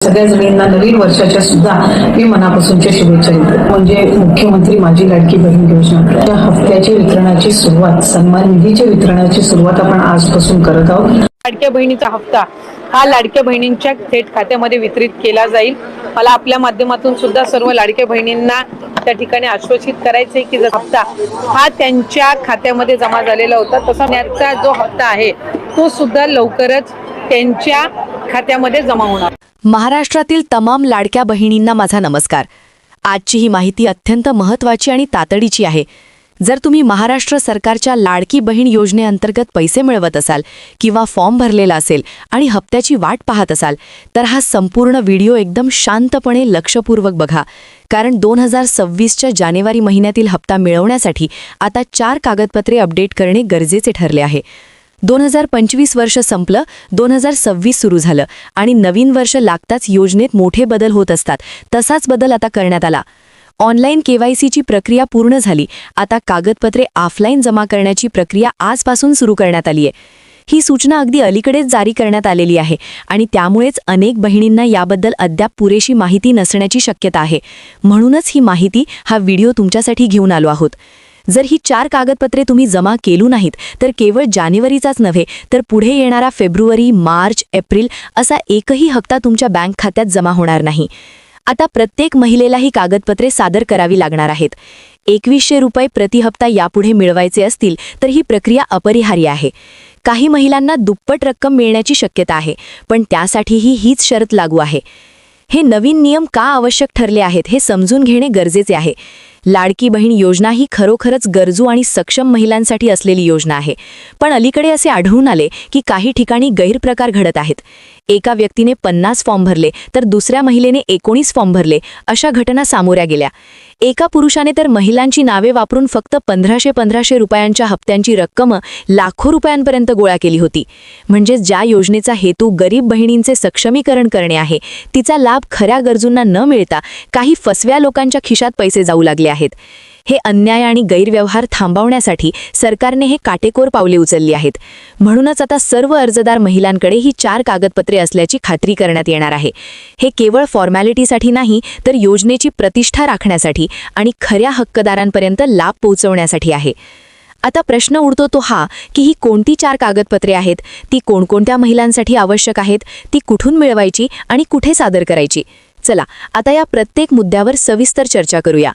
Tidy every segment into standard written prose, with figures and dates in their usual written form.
सगळ्या जणींना नवीन वर्षाच्या सुद्धा मी मनापासूनच्या शुभेच्छा देतो. म्हणजे मुख्यमंत्री माझी लाडकी बहीण योजना या हप्त्याची वितरणाची सुरुवात, सन्मान निधीच्या वितरणाची सुरुवात आपण आजपासून करत आहोत. लाडक्या बहिणीचा हप्ता हा लाडक्या बहिणींच्या थेट खात्यामध्ये वितरित केला जाईल. मला आपल्या माध्यमातून सुद्धा सर्व लाडक्या बहिणींना त्या ठिकाणी आश्वासित करायचे की जर हप्ता हा त्यांच्या खात्यामध्ये जमा झालेला होता तसा त्याचा जो हप्ता आहे तो सुद्धा लवकरच त्यांच्या खात्यामध्ये जमा होणार. महाराष्ट्रातील तमाम लाडक्या बहिणींना माझा नमस्कार. आजची ही माहिती अत्यंत महत्त्वाची आणि तातडीची आहे. जर तुम्ही महाराष्ट्र सरकारच्या लाडकी बहीण योजनेअंतर्गत पैसे मिळवत असाल किंवा फॉर्म भरलेला असेल आणि हप्त्याची वाट पाहत असाल तर हा संपूर्ण व्हिडिओ एकदम शांतपणे लक्षपूर्वक बघा. कारण 2026च्या जानेवारी महिन्यातील हप्ता मिळवण्यासाठी आता 4 कागदपत्रे अपडेट करणे गरजेचे ठरले आहे. 2025 वर्ष संपलं, 2026 सुरू झालं आणि नवीन वर्ष लागताच योजनेत मोठे बदल होत असतात. तसाच बदल आता करण्यात आला. ऑनलाईन केवायसीची प्रक्रिया पूर्ण झाली. आता कागदपत्रे ऑफलाईन जमा करण्याची प्रक्रिया आजपासून सुरू करण्यात आली आहे. ही सूचना अगदी अलीकडेच जारी करण्यात आलेली आहे आणि त्यामुळेच अनेक बहिणींना याबद्दल अद्याप पुरेशी माहिती नसण्याची शक्यता आहे. म्हणूनच ही माहिती, हा व्हिडिओ तुमच्यासाठी घेऊन आलो आहोत. जर ही 4 कागदपत्रे तुम्ही जमा केली नाहीत तर केवळ जानेवारीचाच नव्हे तर पुढे येणारा फेब्रुवारी, मार्च, एप्रिल असा एकही हप्ता तुमच्या बँक खात्यात जमा होणार नाही. आता प्रत्येक महिलेला ही कागदपत्रे सादर करावी लागणार आहेत. 2100 रुपये प्रति हप्ता यापुढे मिळवायचे असतील तर ही प्रक्रिया अपरिहार्य आहे. काही महिलांना दुप्पट रक्कम मिळण्याची शक्यता आहे, पण त्यासाठीही हीच शर्त लागू आहे. हे नवीन नियम का आवश्यक ठरले आहेत हे समजून घेणे गरजेचे आहे. लाडकी बहीण योजना ही खरोखरच गरजू आणि सक्षम महिलांसाठी असलेली योजना आहे. पण अलीकडे असे आढळून आले की काही ठिकाणी गैरप्रकार घडत आहेत. एका व्यक्तीने 50 फॉर्म भरले तर दुसऱ्या महिलेने 19 फॉर्म भरले, अशा घटना सामोऱ्या गेल्या. एका पुरुषाने तर महिलांची नावे वापरून फक्त 1500 रुपयांच्या हप्त्यांची रक्कम लाखो रुपयांपर्यंत गोळा केली होती. म्हणजे ज्या योजनेचा हेतू गरीब बहिणींचे सक्षमीकरण करणे आहे, तिचा लाभ खऱ्या गरजूंना न मिळता काही फसव्या लोकांच्या खिशात पैसे जाऊ लागले आहेत. हे अन्याय आणि गैरव्यवहार थांबवण्यासाठी सरकारने हे काटेकोर पावले उचलली आहेत. म्हणूनच आता सर्व अर्जदार महिलांकडे ही 4 कागदपत्रे असल्याची खात्री करण्यात येणार आहे. हे केवळ फॉर्मॅलिटीसाठी नाही तर योजनेची प्रतिष्ठा राखण्यासाठी आणि खऱ्या हक्कदारांपर्यंत लाभ पोहोचवण्यासाठी आहे. आता प्रश्न उडतो तो हा की ही कोणती 4 कागदपत्रे आहेत, ती कोणकोणत्या महिलांसाठी आवश्यक आहेत, ती कुठून मिळवायची आणि कुठे सादर करायची. चला आता या प्रत्येक मुद्द्यावर सविस्तर चर्चा करूया.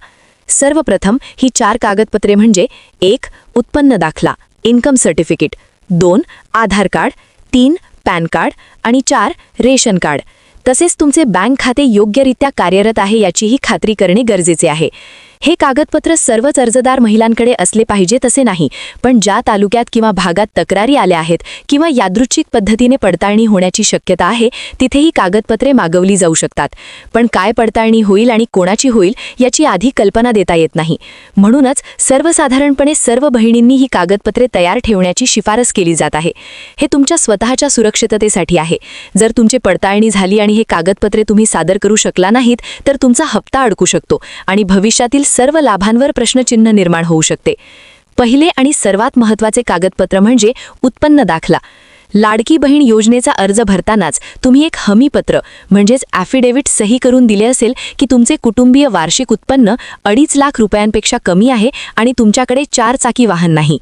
सर्वप्रथम ही 4 कागदपत्रे म्हणजे 1. उत्पन्न दाखला, इन्कम सर्टिफिकेट, 2. आधार कार्ड, 3. पॅन कार्ड आणि 4. Ration card. तसेच तुमचे बँक खाते योग्यरित्या कार्यरत आहे याचीही खात्री करणे गरजेचे आहे. हे कागदपत्र सर्वच अर्जदार महिलांकडे असले पाहिजे तसे नाही, पण ज्या तालुक्यात किंवा भागात तक्रारी आल्या आहेत किंवा यादृच्छिक पद्धतीने पडताळणी होण्याची शक्यता आहे तिथे ही कागदपत्रे मागवली जाऊ शकतात. पण काय पडताळणी होईल आणि कोणाची होईल याची आधी कल्पना देता येत नाही. म्हणूनच सर्वसाधारणपणे सर्व बहिणींनी ही कागदपत्रे तयार ठेवण्याची शिफारस केली जात आहे. हे तुमच्या स्वतःच्या सुरक्षिततेसाठी आहे. जर तुमची पडताळणी झाली आणि हे कागदपत्रे तुम्ही सादर करू शकला नाहीत तर तुमचा हप्ता अडकू शकतो आणि भविष्यातील सर्व लाभांवर प्रश्नचिन्ह निर्माण होऊ शकते. पहिले आणि सर्वात महत्त्वाचे कागदपत्र म्हणजे उत्पन्न दाखला. लाडकी बहीण योजनेचा अर्ज भरतानाच तुम्ही एक हमीपत्र म्हणजेच ॲफिडेव्हिट सही करून दिले असेल की तुमचे कुटुंबीय वार्षिक उत्पन्न 2.5 लाख रुपयांपेक्षा कमी आहे आणि तुमच्याकडे 4 चाकी वाहन नाही.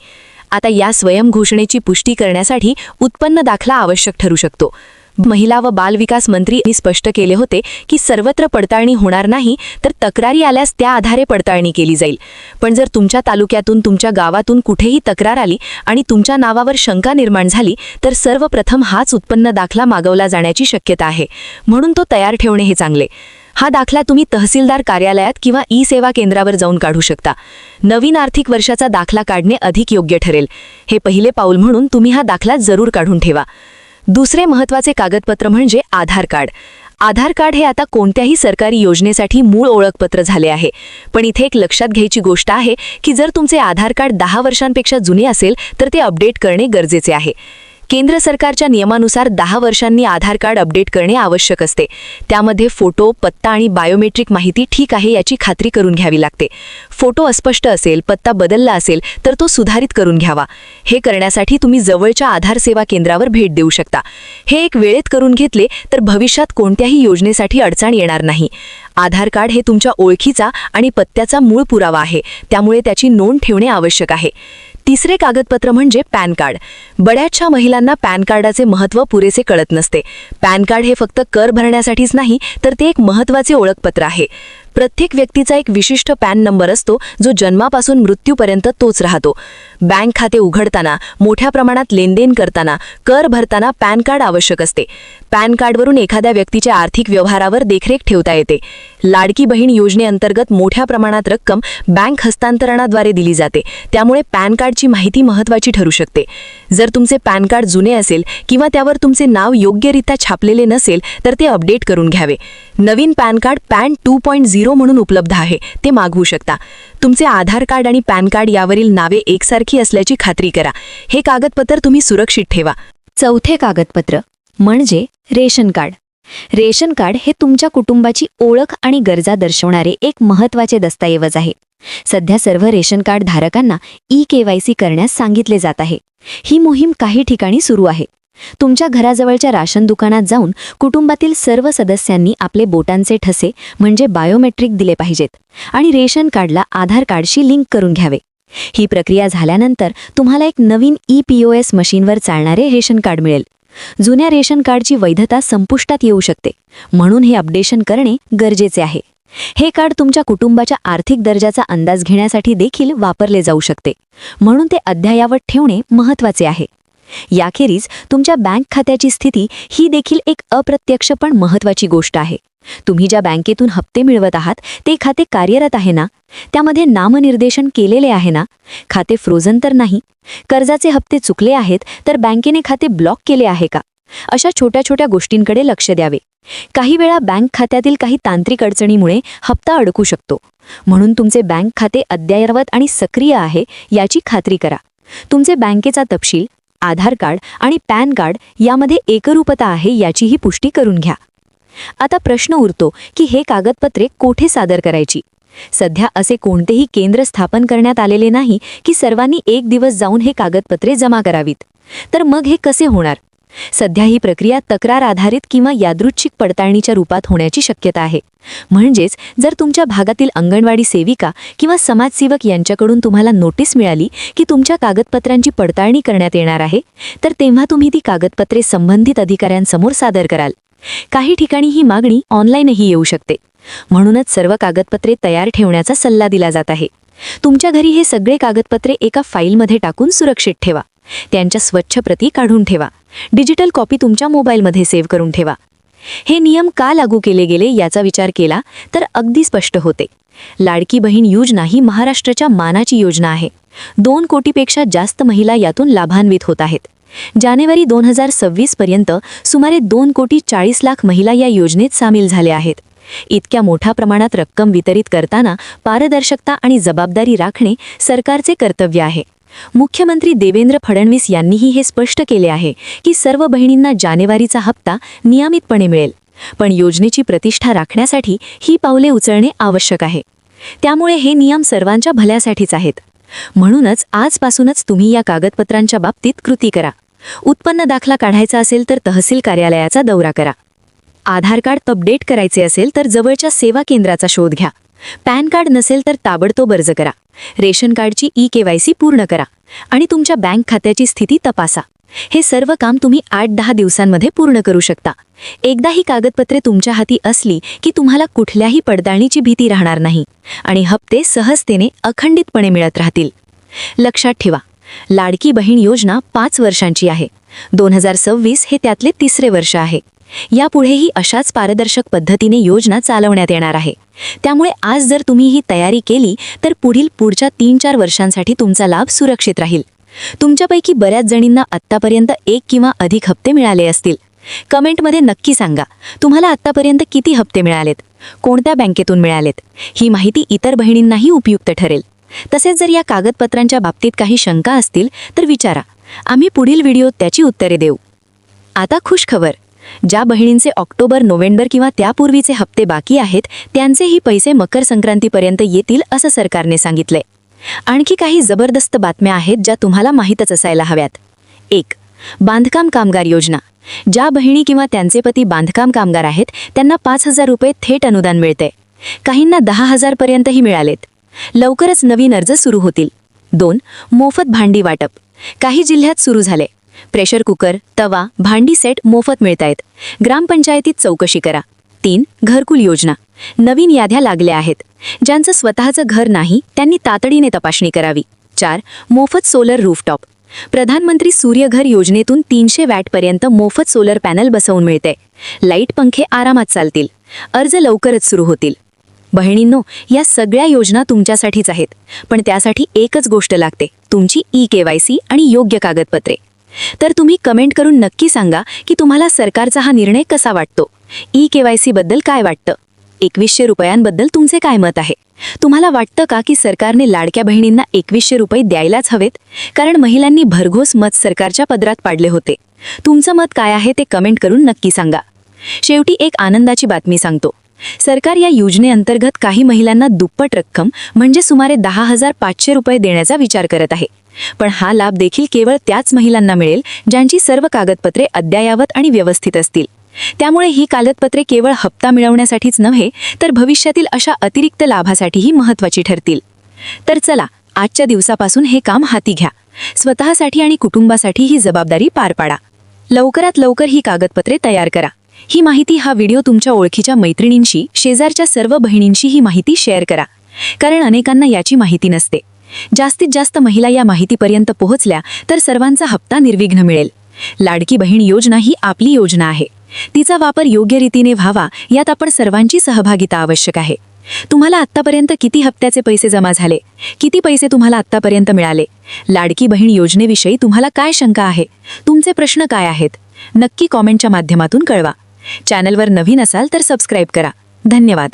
आता या स्वयंघोषणेची पुष्टी करण्यासाठी उत्पन्न दाखला आवश्यक ठरू शकतो. महिला व बालविकास मंत्री यांनी स्पष्ट केले होते की सर्वत्र पडताळणी होणार नाही तर तक्रारी आल्यास त्या आधारे पडताळणी केली जाईल. पण जर तुमच्या तालुक्यातून, तुमच्या गावातून कुठेही तक्रार आली आणि तुमच्या नावावर शंका निर्माण झाली तर सर्वप्रथम हाच उत्पन्न दाखला मागवला जाण्याची शक्यता आहे. म्हणून तो तयार ठेवणे हे चांगले. हा दाखला तुम्ही तहसीलदार कार्यालयात किंवा ई-सेवा केंद्रावर जाऊन काढू शकता. नवीन आर्थिक वर्षाचा दाखला काढणे अधिक योग्य ठरेल. हे पहिले पाऊल म्हणून तुम्ही हा दाखला जरूर काढून ठेवा. दुसरे महत्त्वाचे कागदपत्र म्हणजे आधार कार्ड. आधार कार्ड हे आता कोणत्याही सरकारी योजनेसाठी मूळ ओळखपत्र झाले आहे. पण इथे एक लक्षात घ्यायची गोष्ट आहे की जर तुमचे आधार कार्ड 10 वर्षांपेक्षा जुने असेल तर ते अपडेट करणे गरजेचे आहे. केंद्र सरकारच्या नियमानुसार 10 वर्षांनी आधार कार्ड अपडेट करणे आवश्यक असते. त्यामध्ये फोटो, पत्ता आणि बायोमेट्रिक माहिती ठीक आहे याची खात्री करून घ्यावी लागते. फोटो अस्पष्ट असेल, पत्ता बदलला असेल तर तो सुधारित करून घ्यावा. हे करण्यासाठी तुम्ही जवळच्या आधार सेवा केंद्रावर भेट देऊ शकता. हे एक वेळेत करून घेतले तर भविष्यात कोणत्याही योजनेसाठी अडचण येणार नाही. आधार कार्ड हे तुमच्या ओळखीचा आणि पत्त्याचा मूळ पुरावा आहे, त्यामुळे त्याची नोंद ठेवणे आवश्यक आहे. तिसरे कागदपत्र म्हणजे पॅन कार्ड. बऱ्याचशा महिलांना पॅन कार्डाचे महत्त्व पुरेसे कळत नसते. पॅन कार्ड हे फक्त कर भरण्यासाठीच नाही, तर ते एक महत्त्वाचे ओळखपत्र आहे. प्रत्येक व्यक्तीचा एक विशिष्ट पॅन नंबर असतो, जो जन्मापासून मृत्यूपर्यंत तोच राहतो. बँक खाते उघडताना, मोठ्या प्रमाणात लेनदेन करताना, कर भरताना पॅन कार्ड आवश्यक असते. पॅन कार्डवरून एखाद्या व्यक्तीच्या आर्थिक व्यवहारावर देखरेख ठेवता येते. लाडकी बहीण योजनेअंतर्गत मोठ्या प्रमाणात रक्कम बँक हस्तांतरणाद्वारे दिली जाते, त्यामुळे पॅन कार्डची माहिती महत्त्वाची ठरू शकते. जर तुमचे पॅन कार्ड जुने असेल किंवा त्यावर तुमचे नाव योग्यरित्या छापलेले नसेल तर ते अपडेट करून घ्यावे. नवीन पॅन कार्ड पॅन 2.0 म्हणून उपलब्ध आहे, ते मागवू शकता. तुमचे आधार कार्ड आणि पॅन कार्ड यावरील नावे एकसारखी असल्याची खात्री करा. हे कागदपत्र तुम्ही सुरक्षित ठेवा. चौथे कागदपत्र म्हणजे रेशन कार्ड. रेशन कार्ड हे तुमच्या कुटुंबाची ओळख आणि गरजा दर्शवणारे एक महत्त्वाचे दस्तऐवज आहे. सध्या सर्व रेशन कार्ड धारकांना ई-KYC करण्यास सांगितले जात आहे. ही मोहीम काही ठिकाणी सुरू आहे. तुमच्या घराजवळच्या राशन दुकानात जाऊन कुटुंबातील सर्व सदस्यांनी आपले बोटांचे ठसे म्हणजे बायोमेट्रिक दिले पाहिजेत आणि रेशन कार्डला आधार कार्डशी लिंक करून घ्यावे. ही प्रक्रिया झाल्यानंतर तुम्हाला एक नवीन ई-POS मशीनवर चालणारे रेशन कार्ड मिळेल. जुन्या रेशन कार्डची वैधता संपुष्टात येऊ शकते, म्हणून हे अपडेशन करणे गरजेचे आहे. हे कार्ड तुमच्या कुटुंबाच्या आर्थिक दर्जाचा अंदाज घेण्यासाठी देखील वापरले जाऊ शकते, म्हणून ते अद्ययावत ठेवणे महत्त्वाचे आहे. याखेरीज तुमच्या बँक खात्याची स्थिती ही देखील एक अप्रत्यक्ष पण महत्त्वाची गोष्ट आहे. तुम्ही ज्या बँकेतून हप्ते मिळवत आहात ते खाते कार्यरत आहे ना? त्यामध्ये नामनिर्देशन केलेले आहे ना? खाते फ्रोझन तर नाही? कर्जाचे हप्ते चुकले आहेत तर बँकेने खाते ब्लॉक केले आहे का? अशा छोट्या छोट्या गोष्टींकडे लक्ष द्यावे. काही वेळा बँक खात्यातील काही तांत्रिक अडचणीमुळे हप्ता अडकू शकतो, म्हणून तुमचे बँक खाते अद्ययावत आणि सक्रिय आहे याची खात्री करा. तुमचे बँकेचा तपशील, आधार कार्ड आणि पॅन कार्ड यामध्ये एकरूपता आहे याचीही पुष्टी करून घ्या. आता प्रश्न उरतो की हे कागदपत्रे कोठे सादर करायची? सध्या असे कोणतेही केंद्र स्थापन करण्यात आलेले नाही की सर्वांनी एक दिवस जाऊन हे कागदपत्रे जमा करावीत. तर मग हे कसे होणार? सध्या ही प्रक्रिया तक्रार आधारित किंवा यादृच्छिक पडताळणीच्या रूपात होण्याची शक्यता आहे. म्हणजेच जर तुमच्या भागातील अंगणवाडी सेविका किंवा समाजसेवक यांच्याकडून तुम्हाला नोटीस मिळाली की तुमच्या कागदपत्रांची पडताळणी करण्यात येणार आहे, तर तेव्हा तुम्ही ती कागदपत्रे संबंधित अधिकाऱ्यांसमोर सादर कराल. काही ठिकाणी ही मागणी ऑनलाईनही येऊ शकते, म्हणूनच सर्व कागदपत्रे तयार ठेवण्याचा सल्ला दिला जात आहे. तुमच्या घरी हे सगळे कागदपत्रे एका फाईलमध्ये टाकून सुरक्षित ठेवा. त्यांच्या स्वच्छ प्रती काढून ठेवा. डिजिटल कॉपी तुमच्या मोबाईलमध्ये सेव्ह करून ठेवा. हे नियम का लागू केले गेले याचा विचार केला तर अगदी स्पष्ट होते. लाडकी बहीण योजना ही महाराष्ट्राच्या मानाची योजना आहे. 2 कोटीपेक्षा जास्त महिला यातून लाभान्वित होत आहेत. जानेवारी 2026 पर्यंत सुमारे 2,40,00,000 महिला या योजनेत सामील झाल्या आहेत. इतक्या मोठ्या प्रमाणात रक्कम वितरित करताना पारदर्शकता आणि जबाबदारी राखणे सरकारचे कर्तव्य आहे. मुख्यमंत्री देवेंद्र फडणवीस यांनीही हे स्पष्ट केले आहे की सर्व बहिणींना जानेवारीचा हप्ता नियमितपणे मिळेल. पण योजनेची प्रतिष्ठा राखण्यासाठी ही पावले उचलणे आवश्यक आहे. त्यामुळे हे नियम सर्वांच्या भल्यासाठीच आहेत. म्हणूनच आजपासूनच तुम्ही या कागदपत्रांच्या बाबतीत कृती करा. उत्पन्न दाखला काढायचा असेल तर तहसील कार्यालयाचा दौरा करा. आधार कार्ड अपडेट करायचे असेल तर जवळच्या सेवा केंद्राचा शोध घ्या. पॅन कार्ड नसेल तर ताबडतोब अर्ज करा. रेशन कार्डची ई-KYC पूर्ण करा आणि तुमच्या बँक खात्याची स्थिती तपासा. हे सर्व काम तुम्ही 8-10 दिवसांमध्ये पूर्ण करू शकता. एकदा ही कागदपत्रे तुमच्या हाती असली की तुम्हाला कुठल्याही पडताळणीची भीती राहणार नाही आणि हप्ते सहजतेने अखंडितपणे मिळत राहतील. लक्षात ठेवा, लाडकी बहीण योजना 5 वर्षांची आहे. 2026 हे त्यातले 3रे वर्ष आहे. यापुढेही अशाच पारदर्शक पद्धतीने योजना चालवण्यात येणार आहे. त्यामुळे आज जर तुम्ही ही तयारी केली तर पुढच्या 3-4 वर्षांसाठी तुमचा लाभ सुरक्षित राहील. तुमच्यापैकी बऱ्याच जणींना आत्तापर्यंत 1 किंवा अधिक हप्ते मिळाले असतील. कमेंटमध्ये नक्की सांगा तुम्हाला आत्तापर्यंत किती हप्ते मिळालेत, कोणत्या बँकेतून मिळालेत. ही माहिती इतर बहिणींनाही उपयुक्त ठरेल. तसेच जर या कागदपत्रांच्या बाबतीत काही शंका असतील तर विचारा. आम्ही पुढील व्हिडिओत त्याची उत्तरे देऊ. आता खुशखबर, ज्या बहिणींचे ऑक्टोबर, नोव्हेंबर किंवा त्यापूर्वीचे हप्ते बाकी आहेत त्यांचेही पैसे मकर संक्रांतीपर्यंत येतील असं सरकारने सांगितलंय. आणखी काही जबरदस्त बातम्या आहेत ज्या तुम्हाला माहीतच असायला हव्यात. 1. बांधकाम कामगार योजना. ज्या बहिणी किंवा त्यांचे पती बांधकाम कामगार आहेत त्यांना 5,000 रुपये थेट अनुदान मिळते. काहींना 10,000 पर्यंतही मिळालेत. लवकरच नवीन अर्ज सुरू होतील. 2. मोफत भांडी वाटप. काही जिल्ह्यात सुरू झाले. प्रेशर कुकर, तवा, भांडी सेट मोफत मिळतायत. ग्रामपंचायतीत चौकशी करा. 3. घरकुल योजना. नवीन याद्या लागल्या आहेत. ज्यांचं स्वतःचं घर नाही त्यांनी तातडीने तपासणी करावी. 4. मोफत सोलर रूफटॉप. प्रधानमंत्री सूर्यघर योजनेतून 300 वॅटपर्यंत मोफत सोलर पॅनल बसवून मिळते. लाईट पंखे आरामात चालतील. अर्ज लवकरच सुरू होतील. बहिणींनो, या सगळ्या योजना तुमच्यासाठीच आहेत, पण त्यासाठी एकच गोष्ट लागते, तुमची KYC आणि योग्य कागदपत्रे. तर तुम्ही कमेंट करून नक्की सांगा की तुम्हाला सरकारचा हा निर्णय कसा वाटतो. KYC बद्दल काय वाटतं? 2100 रुपयांबद्दल तुमचे काय मत आहे? तुम्हाला वाटतं का की सरकारने लाडक्या बहिणींना 2100 रुपये द्यायलाच हवेत? कारण महिलांनी भरघोस मत सरकारच्या पदरात पाडले होते. तुमचं मत काय आहे ते कमेंट करून नक्की सांगा. शेवटी एक आनंदाची बातमी सांगतो. सरकार या योजनेअंतर्गत काही महिलांना दुप्पट रक्कम म्हणजे सुमारे 10,500 रुपये देण्याचा विचार करत आहे. पण हा लाभ देखील केवळ त्याच महिलांना मिळेल ज्यांची सर्व कागदपत्रे अद्ययावत आणि व्यवस्थित असतील. त्यामुळे ही कागदपत्रे केवळ हप्ता मिळवण्यासाठीच नव्हे तर भविष्यातील अशा अतिरिक्त लाभासाठीही महत्त्वाची ठरतील. तर चला, आजच्या दिवसापासून हे काम हाती घ्या. स्वतःसाठी आणि कुटुंबासाठी ही जबाबदारी पार पाडा. लवकरात लवकर ही कागदपत्रे तयार करा. ही माहिती, हा व्हिडिओ तुमच्या ओळखीच्या मैत्रिणींशी, शेजारच्या सर्व बहिणींशी ही माहिती शेअर करा. कारण अनेकांना याची माहिती नसते. जास्तीत जास्त महिला या माहितीपर्यंत पोहोचल्या तर सर्वांचा हप्ता निर्विघ्न मिळेल. लाडकी बहीण योजना ही आपली योजना आहे. तिचा वापर योग्य रीतीने व्हावा यात आपण सर्वांची सहभागिता आवश्यक आहे. तुम्हाला आत्तापर्यंत किती हप्त्याचे पैसे जमा झाले? किती पैसे तुम्हाला आत्तापर्यंत मिळाले? लाडकी बहीण योजनेविषयी तुम्हाला काय शंका आहे? तुमचे प्रश्न काय आहेत? नक्की कॉमेंटच्या माध्यमातून कळवा. चॅनलवर नवीन असाल तर सबस्क्राईब करा. धन्यवाद.